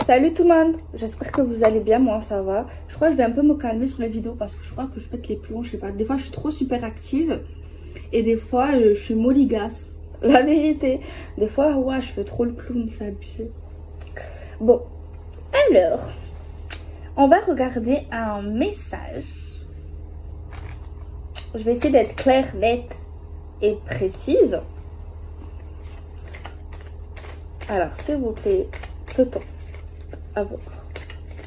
Salut tout le monde, j'espère que vous allez bien, moi ça va. Je crois que je vais un peu me calmer sur les vidéos parce que je crois que je pète les plombs, je sais pas. Des fois je suis trop super active et des fois je suis molligasse, la vérité. Des fois ouais je fais trop le clown, c'est abusé. Bon, alors, on va regarder un message. Je vais essayer d'être claire, nette et précise. Alors s'il vous plaît, peut-on avoir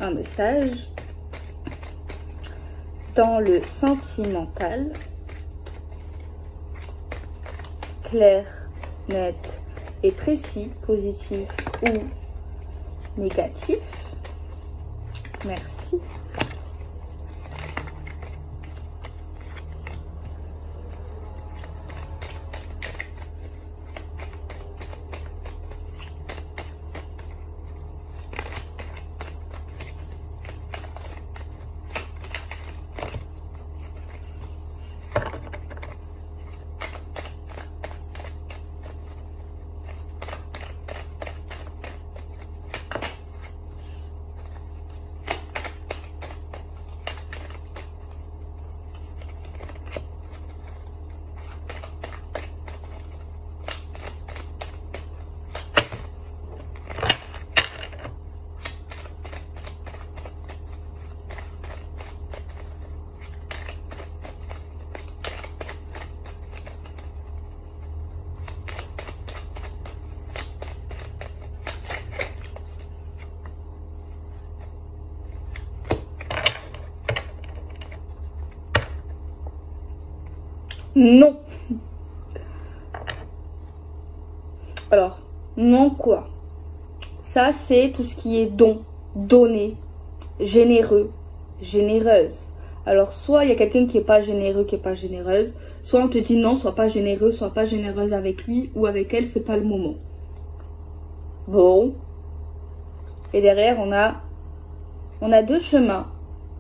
un message dans le sentimental, clair, net et précis, positif ou négatif? Merci. Non. Alors, non quoi? Ça, c'est tout ce qui est don, donner, généreux, généreuse. Alors, soit il y a quelqu'un qui est pas généreux, qui est pas généreuse. Soit on te dit non, sois pas généreux, sois pas généreuse avec lui ou avec elle, c'est pas le moment. Bon. Et derrière, on a deux chemins,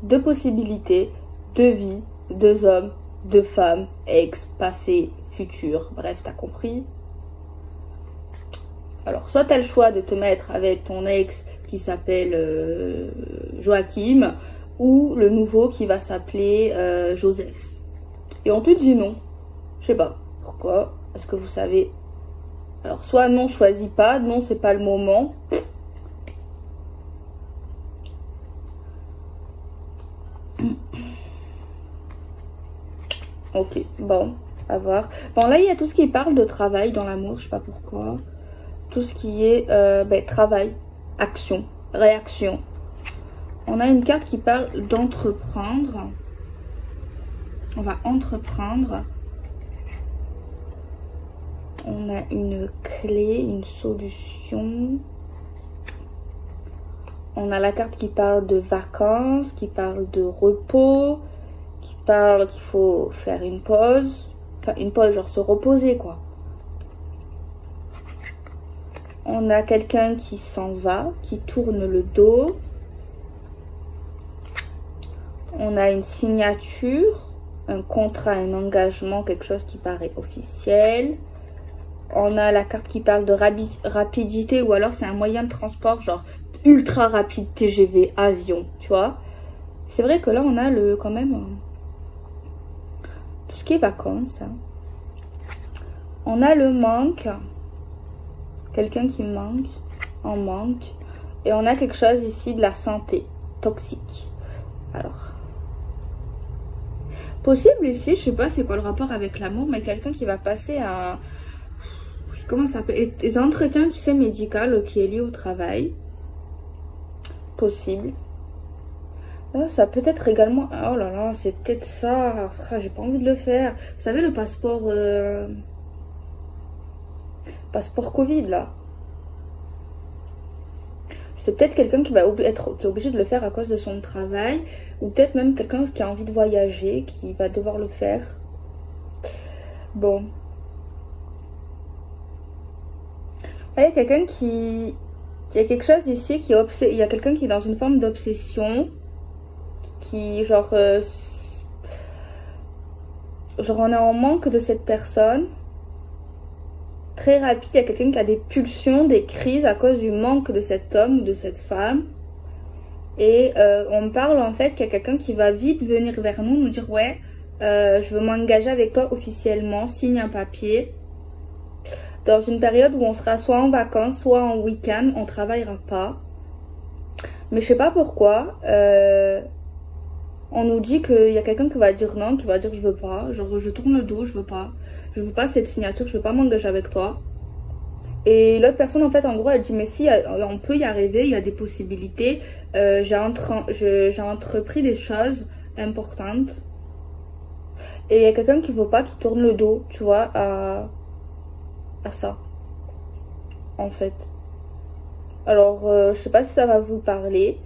deux possibilités, deux vies, deux hommes, deux femmes, ex, passé, futur. Bref, t'as compris. Alors, soit tu as le choix de te mettre avec ton ex qui s'appelle Joachim ou le nouveau qui va s'appeler Joseph. Et on te dit non. Je sais pas pourquoi. Est-ce que vous savez? Alors, soit non, choisis pas. Non, c'est pas le moment. Ok, bon, à voir. Bon, là, il y a tout ce qui parle de travail dans l'amour. Je sais pas pourquoi. Tout ce qui est travail, action, réaction. On a une carte qui parle d'entreprendre. On va entreprendre. On a une clé, une solution. On a la carte qui parle de vacances, qui parle de repos, qui parle qu'il faut faire une pause. Enfin, une pause, genre se reposer, quoi. On a quelqu'un qui s'en va, qui tourne le dos. On a une signature, un contrat, un engagement, quelque chose qui paraît officiel. On a la carte qui parle de rapidité ou alors c'est un moyen de transport genre ultra rapide, TGV, avion, tu vois. C'est vrai que là on a quand même tout ce qui est vacances. Hein. On a le manque. Quelqu'un qui manque, en manque. Et on a quelque chose ici de la santé, toxique. Alors, possible ici, je sais pas c'est quoi le rapport avec l'amour, mais quelqu'un qui va passer à... Comment ça s'appelle? Les entretiens, tu sais, médicaux qui est lié au travail. Possible. Ça peut être également... Oh là là, c'est peut-être ça. J'ai pas envie de le faire. Vous savez, le passeport... Passeport Covid, là. C'est peut-être quelqu'un qui va être obligé de le faire à cause de son travail. Ou peut-être même quelqu'un qui a envie de voyager, qui va devoir le faire. Bon. Il y a quelqu'un qui... Il y a quelque chose ici qui est il y a quelqu'un qui est dans une forme d'obsession. Qui, genre... genre, on est en manque de cette personne. très rapide. Il y a quelqu'un qui a des pulsions, des crises à cause du manque de cet homme ou de cette femme. Et on parle en fait qu'il y a quelqu'un qui va vite venir vers nous, nous dire ouais, je veux m'engager avec toi officiellement, signe un papier. Dans une période où on sera soit en vacances, soit en week-end, on travaillera pas. Mais je sais pas pourquoi, on nous dit qu'il y a quelqu'un qui va dire non, qui va dire je veux pas, genre je tourne le dos, je veux pas cette signature, je veux pas m'engager avec toi. Et l'autre personne en fait en gros elle dit mais si on peut y arriver, il y a des possibilités, j'ai entrepris des choses importantes. Et il y a quelqu'un qui veut pas, qui tourne le dos, tu vois, à ça, en fait. Alors, je sais pas si ça va vous parler,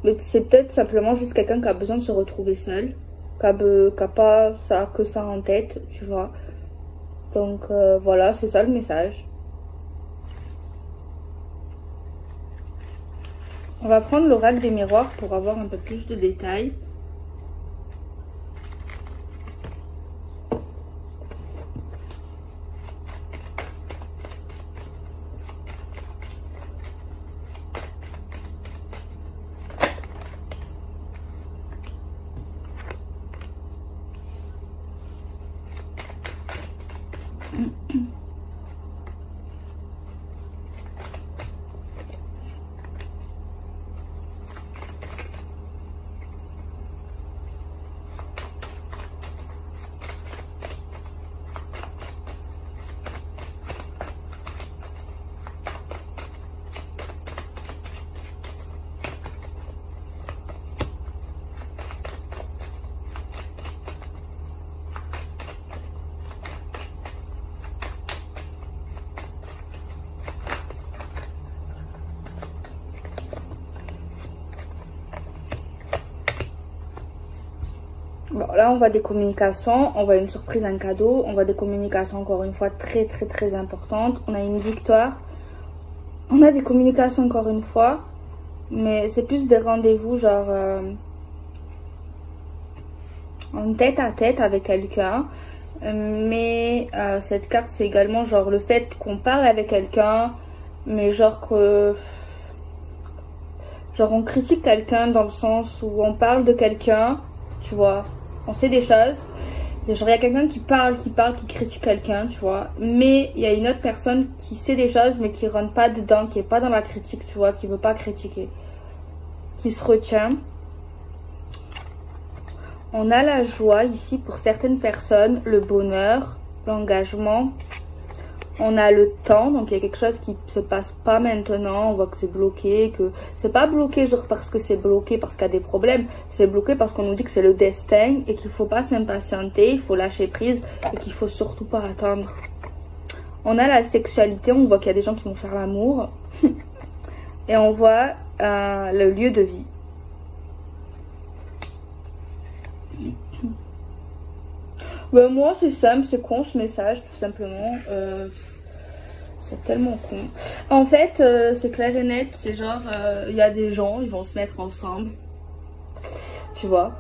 mais c'est peut-être simplement juste quelqu'un qui a besoin de se retrouver seul, qui a pas ça, que ça en tête, tu vois. Donc, voilà, c'est ça le message. On va prendre l'oracle des miroirs pour avoir un peu plus de détails. Bon, là, on voit des communications, on voit une surprise, un cadeau, on voit des communications encore une fois très importantes. On a une victoire, on a des communications encore une fois, mais c'est plus des rendez-vous genre en tête à tête avec quelqu'un. Mais cette carte, c'est également genre le fait qu'on parle avec quelqu'un, mais genre que... Genre on critique quelqu'un dans le sens où on parle de quelqu'un, tu vois. On sait des choses. Genre il y a quelqu'un qui critique quelqu'un, tu vois. Mais il y a une autre personne qui sait des choses mais qui rentre pas dedans, qui est pas dans la critique, tu vois, qui veut pas critiquer. Qui se retient. On a la joie ici pour certaines personnes, le bonheur, l'engagement. On a le temps, donc il y a quelque chose qui se passe pas maintenant, on voit que c'est bloqué, que c'est pas bloqué genre parce que c'est bloqué parce qu'il y a des problèmes, c'est bloqué parce qu'on nous dit que c'est le destin et qu'il faut pas s'impatienter, il faut lâcher prise et qu'il faut surtout pas attendre. On a la sexualité, on voit qu'il y a des gens qui vont faire l'amour et on voit le lieu de vie. Ben moi c'est simple, c'est con ce message tout simplement. C'est tellement con. En fait c'est clair et net, c'est genre il y a des gens, ils vont se mettre ensemble. Tu vois,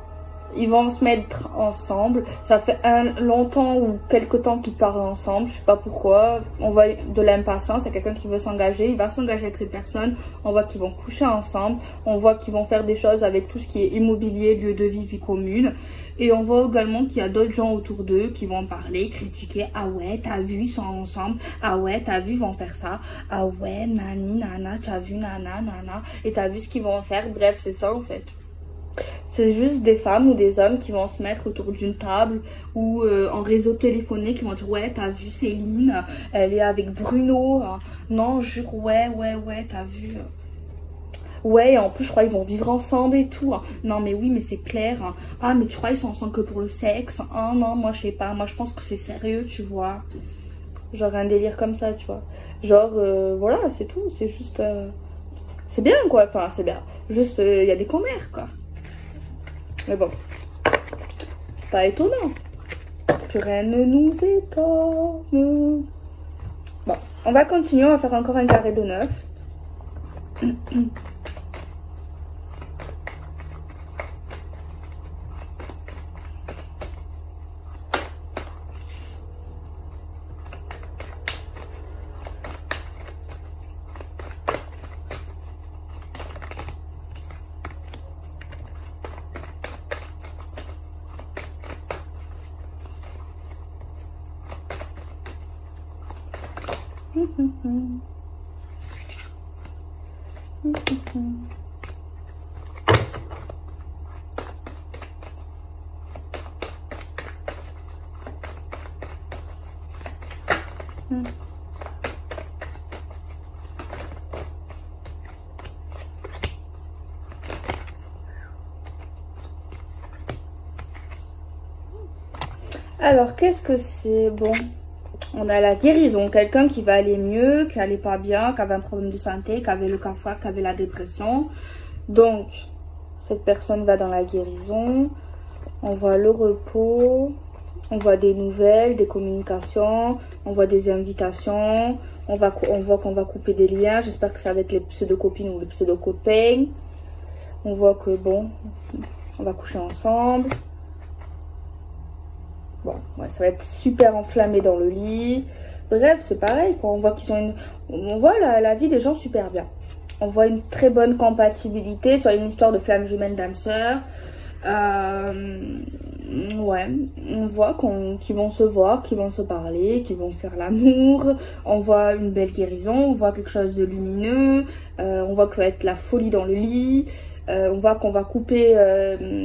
ils vont se mettre ensemble. Ça fait longtemps ou quelque temps qu'ils parlent ensemble. Je sais pas pourquoi. On voit de l'impatience. Il y a quelqu'un qui veut s'engager. Il va s'engager avec cette personne. On voit qu'ils vont coucher ensemble. On voit qu'ils vont faire des choses avec tout ce qui est immobilier, lieu de vie, vie commune. Et on voit également qu'il y a d'autres gens autour d'eux qui vont parler, critiquer. Ah ouais, t'as vu, ils sont ensemble. Ah ouais, t'as vu, ils vont faire ça. Ah ouais, nani, nana, t'as vu, nana, nana. Et t'as vu ce qu'ils vont faire. Bref, c'est ça en fait. C'est juste des femmes ou des hommes qui vont se mettre autour d'une table ou en réseau téléphonique qui vont dire ouais t'as vu Céline, elle est avec Bruno, non jure ouais t'as vu, ouais et en plus je crois ils vont vivre ensemble et tout, non mais oui mais c'est clair, ah mais tu crois ils sont ensemble que pour le sexe, ah non moi je sais pas, moi je pense que c'est sérieux tu vois, genre un délire comme ça tu vois, genre voilà c'est tout, c'est juste c'est bien quoi, enfin c'est bien, juste il y a des commères quoi. Mais bon, c'est pas étonnant. Que rien ne nous étonne. Bon, on va continuer, on va faire encore un carré de 9. Alors, qu'est-ce que c'est? Bon, on a la guérison. Quelqu'un qui va aller mieux, qui allait pas bien, qui avait un problème de santé, qui avait le cancer, qui avait la dépression. Donc, cette personne va dans la guérison. On voit le repos. On voit des nouvelles, des communications. On voit des invitations. On voit qu'on va couper des liens. J'espère que c'est avec les pseudo-copines ou les pseudo-copains. On voit que, bon, on va coucher ensemble. Bon, ouais, ça va être super enflammé dans le lit. Bref, c'est pareil, quoi. On voit qu'ils ont une... On voit la vie des gens super bien. On voit une très bonne compatibilité sur une histoire de flamme jumelle d'âme sœur. Ouais, on voit qu'ils vont se voir, qu'ils vont se parler, qu'ils vont faire l'amour. On voit une belle guérison, on voit quelque chose de lumineux. On voit que ça va être la folie dans le lit. On voit qu'on va couper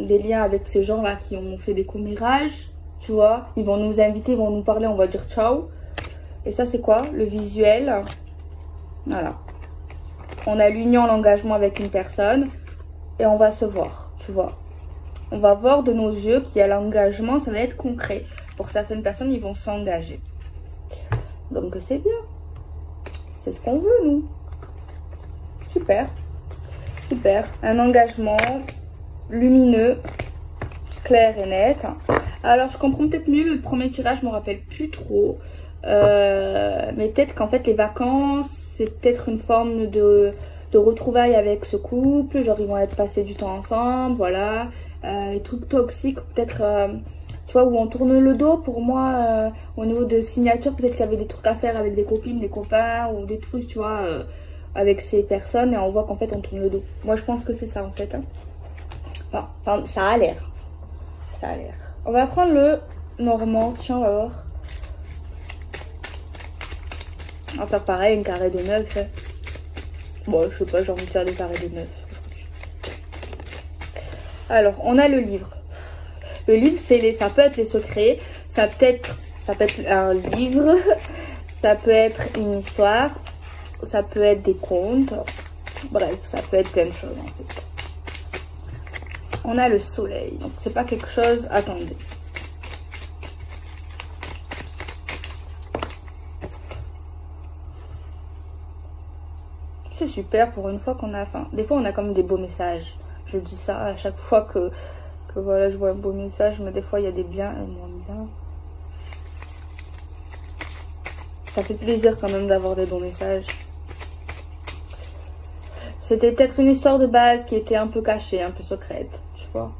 des liens avec ces gens-là qui ont fait des commérages. Tu vois, ils vont nous inviter, ils vont nous parler, on va dire ciao. Et ça, c'est quoi? Le visuel. Voilà. On a l'union, l'engagement avec une personne. Et on va se voir, tu vois. On va voir de nos yeux qu'il y a l'engagement, ça va être concret. Pour certaines personnes, ils vont s'engager. Donc, c'est bien. C'est ce qu'on veut, nous. Super. Super. Un engagement lumineux, clair et net. Alors, je comprends peut-être mieux le premier tirage, je ne me rappelle plus trop. Mais peut-être qu'en fait, les vacances, c'est peut-être une forme de retrouvailles avec ce couple. Genre, ils vont être passés du temps ensemble, voilà. Les trucs toxiques, peut-être, tu vois, où on tourne le dos. Pour moi, au niveau de signature, peut-être qu'il y avait des trucs à faire avec des copines, des copains ou des trucs, tu vois, avec ces personnes. Et on voit qu'en fait, on tourne le dos. Moi, je pense que c'est ça, en fait. Hein. Enfin, ça a l'air. Ça a l'air. On va prendre le normand. Tiens, on va voir. On va faire pareil, une carré de 9. Bon, je sais pas, j'ai envie de faire des carrés de 9. Alors, on a le livre. Le livre, ça peut être les secrets. Ça peut être un livre. Ça peut être une histoire. Ça peut être des contes. Bref, ça peut être plein de choses, en fait. On a le soleil. Donc, c'est pas quelque chose... Attendez. C'est super pour une fois qu'on a... Enfin, des fois, on a quand même des beaux messages. Je dis ça à chaque fois que voilà, je vois un beau message. Mais des fois, il y a des biens et moins bien. Ça fait plaisir quand même d'avoir des bons messages. C'était peut-être une histoire de base qui était un peu cachée, un peu secrète, tu vois.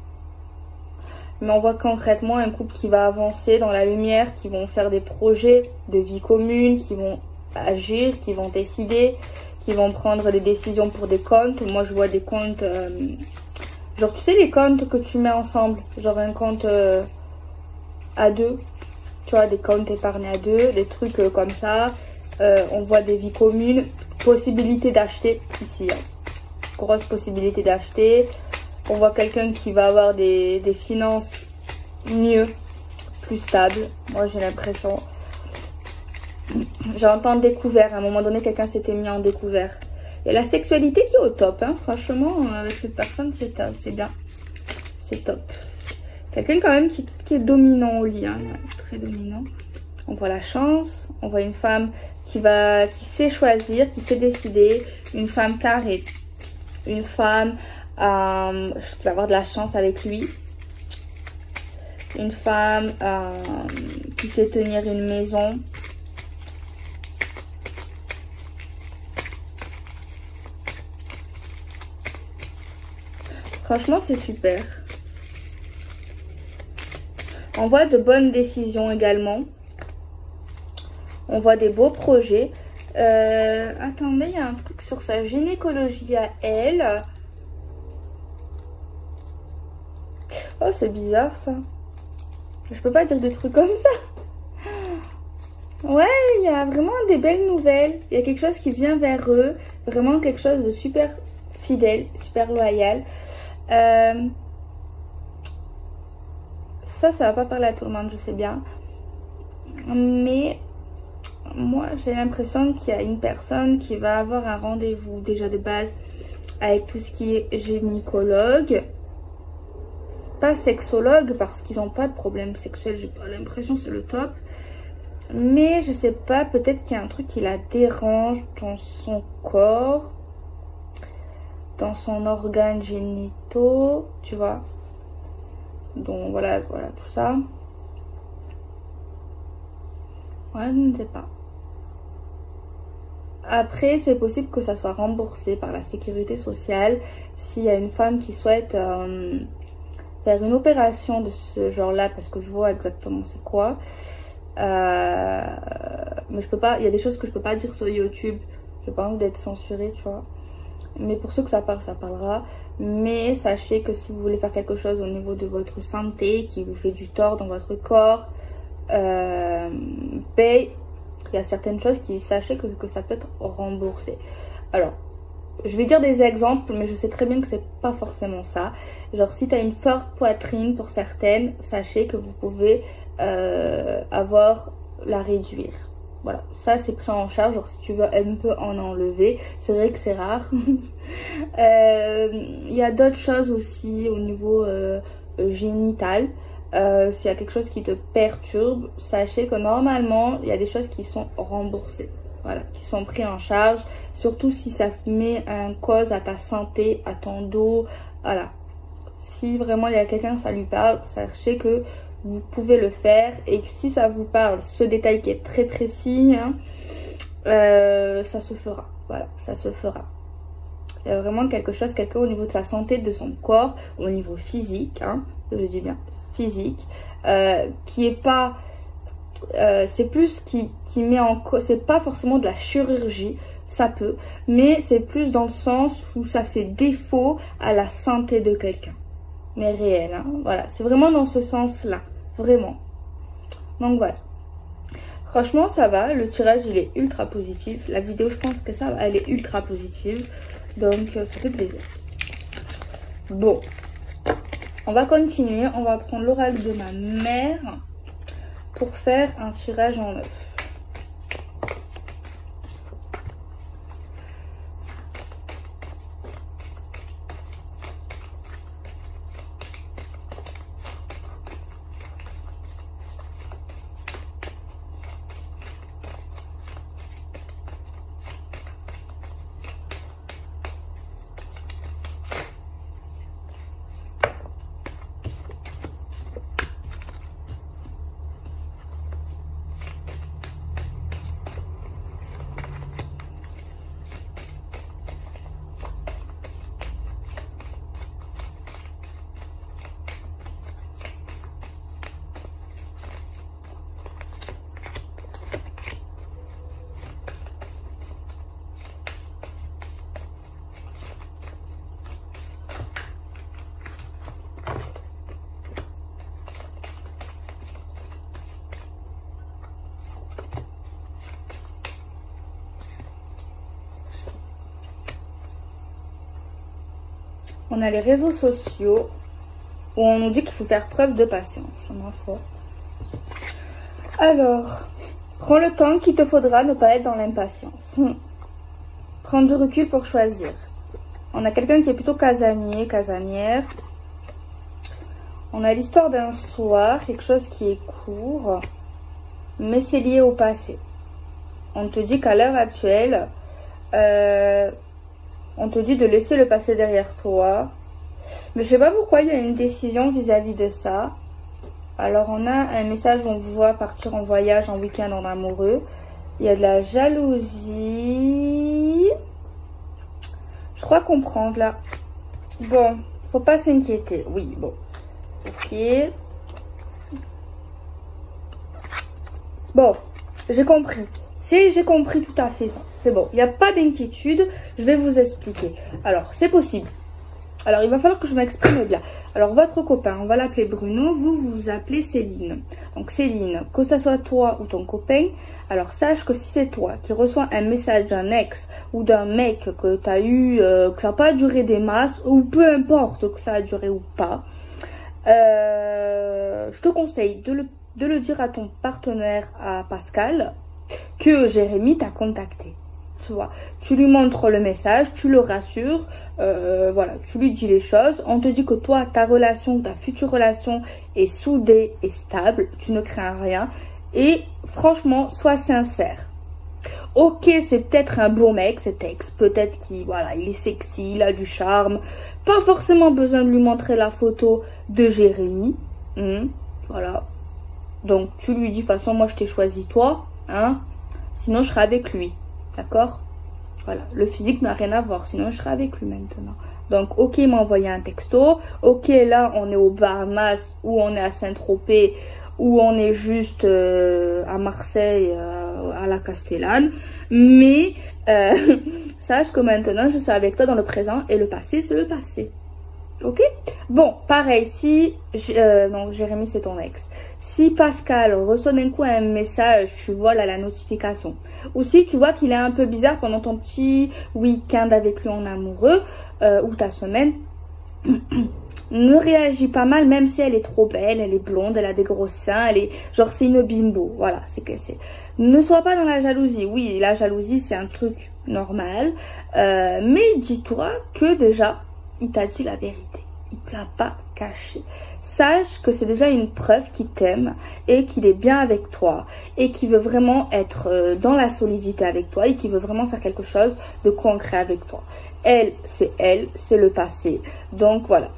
Mais on voit concrètement un couple qui va avancer dans la lumière, qui vont faire des projets de vie commune, qui vont agir, qui vont décider, qui vont prendre des décisions pour des comptes. Moi, je vois des comptes, genre, tu sais, les comptes que tu mets ensemble, genre un compte à deux, tu vois, des comptes épargnés à deux, des trucs comme ça. On voit des vies communes, possibilité d'acheter ici, hein. Grosse possibilité d'acheter. On voit quelqu'un qui va avoir des finances mieux, plus stables. Moi, j'ai l'impression. J'entends découvert. À un moment donné, quelqu'un s'était mis en découvert. Et la sexualité qui est au top, hein. Franchement, avec cette personne, c'est bien. C'est top. Quelqu'un quand même qui est dominant au lit, hein. Très dominant. On voit la chance. On voit une femme qui sait choisir, qui sait décider. Une femme carrée. Une femme qui va avoir de la chance avec lui. Une femme qui sait tenir une maison. Franchement, c'est super. On voit de bonnes décisions également. On voit des beaux projets. Attendez, il y a un truc sur sa gynécologie à elle. Oh, c'est bizarre ça. Je peux pas dire des trucs comme ça. Ouais, il y a vraiment des belles nouvelles. Il y a quelque chose qui vient vers eux. Vraiment quelque chose de super fidèle, super loyal. Ça va pas parler à tout le monde, je sais bien. Mais moi, j'ai l'impression qu'il y a une personne qui va avoir un rendez-vous déjà de base avec tout ce qui est gynécologue. Pas sexologue parce qu'ils n'ont pas de problème sexuel. J'ai pas l'impression, c'est le top. Mais je sais pas, peut-être qu'il y a un truc qui la dérange dans son corps, dans son organe génitaux, tu vois. Donc voilà, tout ça. Ouais, je ne sais pas. Après, c'est possible que ça soit remboursé par la sécurité sociale s'il y a une femme qui souhaite faire une opération de ce genre-là, parce que je vois exactement c'est quoi. Mais je peux pas, il y a des choses que je peux pas dire sur YouTube. J'ai pas envie d'être censurée, tu vois. Mais pour ceux que ça parle, ça parlera. Mais sachez que si vous voulez faire quelque chose au niveau de votre santé qui vous fait du tort dans votre corps, il y a certaines choses qui, sachez que ça peut être remboursé. Alors, je vais dire des exemples, mais je sais très bien que c'est pas forcément ça. Genre, si tu as une forte poitrine pour certaines, sachez que vous pouvez avoir la réduire. Voilà, ça c'est pris en charge. Genre, si tu veux un peu en enlever, c'est vrai que c'est rare. Il y a d'autres choses aussi au niveau génital. S'il y a quelque chose qui te perturbe, sachez que normalement, il y a des choses qui sont remboursées. Voilà, qui sont pris en charge, surtout si ça met un cause à ta santé, à ton dos, voilà. Si vraiment il y a quelqu'un que ça lui parle, sachez que vous pouvez le faire et que si ça vous parle, ce détail qui est très précis, hein, ça se fera, voilà, ça se fera. Il y a vraiment quelque chose, quelqu'un au niveau de sa santé, de son corps, au niveau physique, hein, je dis bien physique, qui est pas... c'est plus qui met en cause, c'est pas forcément de la chirurgie, ça peut, mais c'est plus dans le sens où ça fait défaut à la santé de quelqu'un, mais réel, hein, voilà, c'est vraiment dans ce sens là, vraiment. Donc voilà, franchement ça va, le tirage il est ultra positif, la vidéo je pense que ça va, elle est ultra positive, donc ça fait plaisir. Bon, on va continuer, on va prendre l'oracle de ma mère pour faire un tirage en neuf. On a les réseaux sociaux où on nous dit qu'il faut faire preuve de patience. Ma foi. Alors, prends le temps qu'il te faudra, ne pas être dans l'impatience. Prends du recul pour choisir. On a quelqu'un qui est plutôt casanier, casanière. On a l'histoire d'un soir, quelque chose qui est court, mais c'est lié au passé. On te dit qu'à l'heure actuelle, on te dit de laisser le passé derrière toi. Mais je sais pas pourquoi il y a une décision vis-à-vis de ça. Alors on a un message où on vous voit partir en voyage, en week-end, en amoureux. Il y a de la jalousie. Je crois comprendre là. Bon, faut pas s'inquiéter. Oui, bon. Ok. Bon, j'ai compris. Si j'ai compris tout à fait ça. C'est bon, il n'y a pas d'inquiétude. Je vais vous expliquer. Alors, c'est possible Alors, il va falloir que je m'exprime bien. Alors, votre copain, on va l'appeler Bruno. Vous, vous vous appelez Céline. Donc, Céline, que ce soit toi ou ton copain, alors sache que si c'est toi qui reçois un message d'un ex ou d'un mec que tu as eu, que ça n'a pas duré des masses, ou peu importe que ça a duré ou pas, je te conseille de le dire à ton partenaire, à Pascal, que Jérémy t'a contacté. Tu vois, tu lui montres le message, tu le rassures, voilà, tu lui dis les choses. On te dit que toi, ta relation, ta future relation est soudée et stable, tu ne crains rien. Et franchement, sois sincère. Ok, c'est peut-être un beau mec, cet ex, peut-être qu'il voilà, il est sexy, il a du charme. Pas forcément besoin de lui montrer la photo de Jérémy. Voilà. Donc, tu lui dis, de toute façon, moi, je t'ai choisi toi, hein. Sinon, je serai avec lui. D'accord? Voilà. Le physique n'a rien à voir. Sinon, je serai avec lui maintenant. Donc, ok, il m'a envoyé un texto. Ok, là, on est au Bahamas ou on est à Saint-Tropez ou on est juste à Marseille, à la Castellane. Mais, sache que maintenant, je suis avec toi dans le présent et le passé, c'est le passé. Ok? Bon, pareil, si... non, Jérémy, c'est ton ex. Si Pascal reçoit d'un coup un message, tu vois là la notification. Ou si tu vois qu'il est un peu bizarre pendant ton petit week-end avec lui en amoureux, ou ta semaine, ne réagis pas mal, même si elle est trop belle, elle est blonde, elle a des gros seins, elle est... Genre, c'est une bimbo. Voilà, c'est que c'est... Ne sois pas dans la jalousie. Oui, la jalousie, c'est un truc normal. Mais dis-toi que déjà... il t'a dit la vérité, il te l'a pas caché. Sache que c'est déjà une preuve qu'il t'aime et qu'il est bien avec toi et qu'il veut vraiment être dans la solidité avec toi et qu'il veut vraiment faire quelque chose de concret avec toi. Elle, c'est le passé. Donc voilà.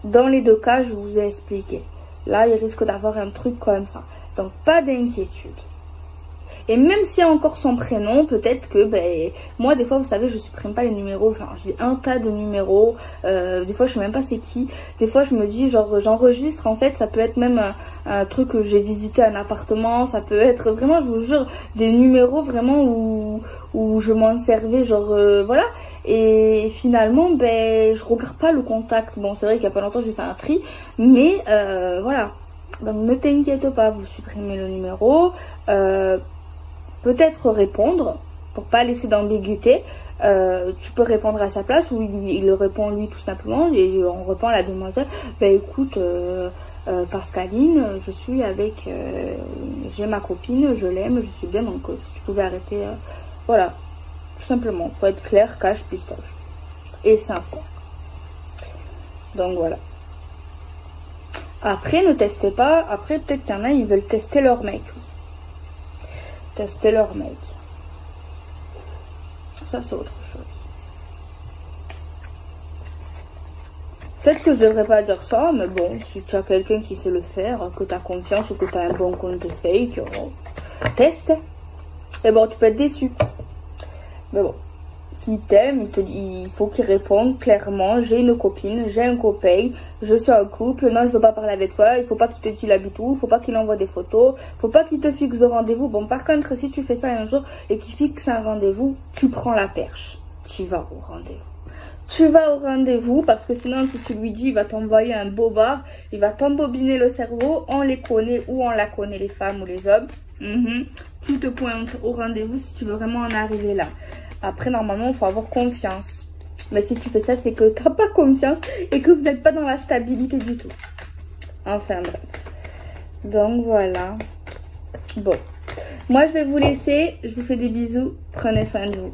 Dans les deux cas, je vous ai expliqué. Là, il risque d'avoir un truc comme ça. Donc pas d'inquiétude. Et même s'il y a encore son prénom, peut-être que, ben, moi, des fois, vous savez, je supprime pas les numéros. Enfin, j'ai un tas de numéros. Des fois, je sais même pas c'est qui. Des fois, je me dis, genre, j'enregistre. En fait, ça peut être même un truc que j'ai visité un appartement. Ça peut être vraiment, je vous jure, des numéros vraiment où je m'en servais, genre, voilà. Et finalement, ben, je regarde pas le contact. Bon, c'est vrai qu'il y a pas longtemps, j'ai fait un tri. Mais, voilà. Donc, ne t'inquiète pas, vous supprimez le numéro. Peut-être répondre pour pas laisser d'ambiguïté. Tu peux répondre à sa place ou il répond lui tout simplement et on répond à la demoiselle, ben écoute Pascaline, je suis avec j'ai ma copine, je l'aime, je suis bien, donc si tu pouvais arrêter, voilà, tout simplement, faut être clair, cash, pistache et sincère. Donc voilà. Après, ne testez pas. Après, peut-être qu'il y en a, ils veulent tester leur mec aussi. Tester leur mec. Ça, c'est autre chose. Peut-être que je devrais pas dire ça, mais bon, si tu as quelqu'un qui sait le faire, que tu as confiance ou que tu as un bon compte fake, teste. Et bon, tu peux être déçu. Mais bon. S'il t'aime, il faut qu'il réponde clairement. J'ai une copine, j'ai un copain, je suis en couple, non je veux pas parler avec toi, il faut pas qu'il te dise il habite où, il faut pas qu'il envoie des photos, faut pas qu'il te fixe de rendez-vous. Bon, par contre, si tu fais ça un jour et qu'il fixe un rendez-vous, tu prends la perche. Tu vas au rendez-vous. Tu vas au rendez-vous parce que sinon si tu lui dis il va t'envoyer un bobard, il va t'embobiner le cerveau. On les connaît ou on la connaît, les femmes ou les hommes. Tu te pointes au rendez-vous si tu veux vraiment en arriver là. Après, normalement, il faut avoir confiance. Mais si tu fais ça, c'est que tu n'as pas confiance et que vous n'êtes pas dans la stabilité du tout. Enfin, bref. Donc, voilà. Bon. Moi, je vais vous laisser. Je vous fais des bisous. Prenez soin de vous.